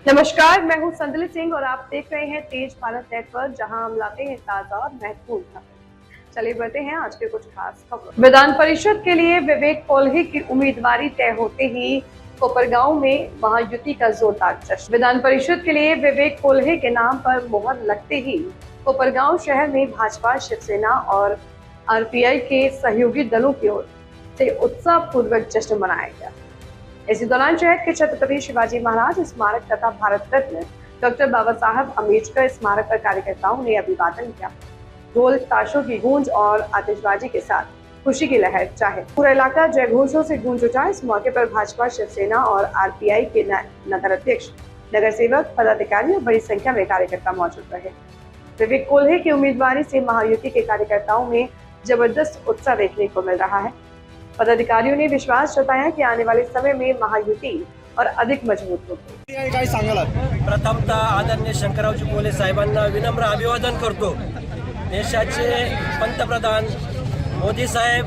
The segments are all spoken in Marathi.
नमस्कार, मैं हूं संदली सिंह और आप देख रहे हैं तेज भारत नेटवर्क, जहां हम लाते हैं ताजा और महत्वपूर्ण खबरें। चलिए बढ़ते हैं आज के कुछ खास खबरों। विधान परिषद के लिए विवेक कोल्हे की उम्मीदवारी तय होते ही कोपरगांव में महायुति का जोरदार जश्न। विधान परिषद के लिए विवेक कोल्हे के नाम पर मोहर लगते ही कोपरगांव शहर में भाजपा, शिवसेना और आरपीआई के सहयोगी दलों की ओर से उत्साह पूर्वक जश्न मनाया गया। इसी दौरान शहर के छत्रपति शिवाजी महाराज स्मारक तथा भारत रत्न डॉक्टर बाबा साहब अम्बेडकर स्मारक पर कार्यकर्ताओं ने अभिवादन किया। ढोल ताशों की गूंज और आतिशबाजी के साथ खुशी की लहर चाहे पूरा इलाका जय घोषों से गूंज उठा। इस मौके पर भाजपा, शिवसेना और आरपीआई के नगर अध्यक्ष, नगर सेवक, पदाधिकारी और बड़ी संख्या में कार्यकर्ता मौजूद रहे। विवेक कोल्हे की उम्मीदवारी से महायुति के कार्यकर्ताओं में जबरदस्त उत्साह देखने को मिल रहा है। पदाधिकारियों ने विश्वास जताया कि आने वाले समय में महायुति और अधिक मजबूत होगी। प्रथमतः आदरणीय शंकररावजी कोल्हे साहेबांना विनम्र अभिवादन करतो। देशाचे पंतप्रधान मोदी साहेब,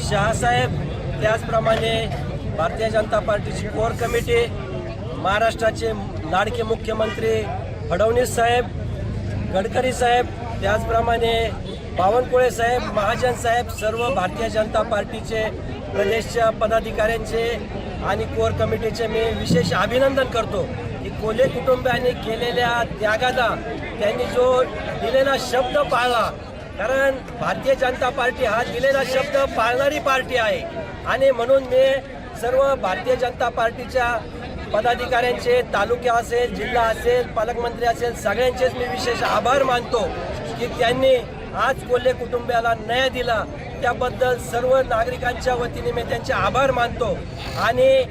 शहा साहेब, त्याचप्रमाणे भारतीय जनता पार्टीची कोर कमिटी, महाराष्ट्राचे लाडके मुख्यमंत्री फडणवीस साहेब, गडकरी साहेब, त्याचप्रमाणे बावनकुळे साहेब, महाजन साहेब, सर्व भारतीय जनता पार्टीचे प्रदेशच्या पदाधिकाऱ्यांचे आणि कोर कमिटीचे मी विशेष अभिनंदन करतो की कोल्हे कुटुंबियांनी केलेल्या त्यागाला त्यांनी जो दिलेला शब्द पाळला। कारण भारतीय जनता पार्टी हा दिलेला शब्द पाळणारी पार्टी आहे आणि म्हणून मी सर्व भारतीय जनता पार्टीच्या पदाधिकाऱ्यांचे, तालुका असेल, जिल्हा असेल, पालकमंत्री असेल, सगळ्यांचेच मी विशेष आभार मानतो की त्यांनी आज कोल्हे कुटुंबियाला न्याय दिला। त्याबद्दल सर्व नागरिकांच्या वतीने मी त्यांचे आभार मानतो आणि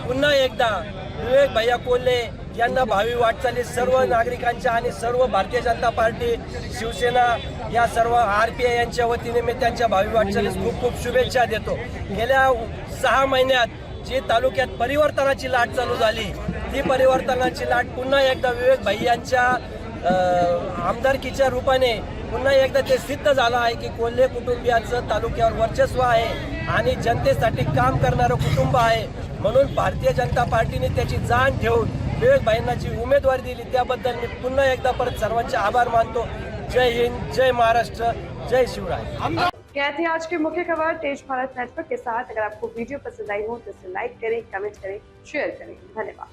पुन्हा एकदा विवेक भैया कोल्हे यांना भावी वाटचालीस सर्व नागरिकांच्या आणि सर्व भारतीय जनता पार्टी, शिवसेना या सर्व आरपीआय यांच्या वतीने मी त्यांच्या भावी वाटचालीस खूप खूप शुभेच्छा देतो। गेल्या 6 महिन्यात जी तालुक्यात परिवर्तनाची लाट चालू झाली, ती परिवर्तनाची लाट पुन्हा एकदा विवेक भैयांच्या आमदारकीच्या रूपाने पुन्हा एकदा ते सिद्ध झालं आहे की कोल्हे कुटुंबियांचं तालुक्यावर वर्चस्व आहे आणि जनतेसाठी काम करणारं कुटुंब आहे। म्हणून भारतीय जनता पार्टीने त्याची जाण ठेवून विवेक भाईंना जी उमेदवारी दिली त्याबद्दल मी पुन्हा एकदा परत सर्वांचे आभार मानतो। जय हिंद, जय महाराष्ट्र, जय शिवराय। क्या थी आज की मुख्य खबर तेज भारत नेटवर्क के साथ। अगर आपको वीडियो पसंद आई हो तो इसे लाइक करें, कमेंट करें, शेयर करें। धन्यवाद।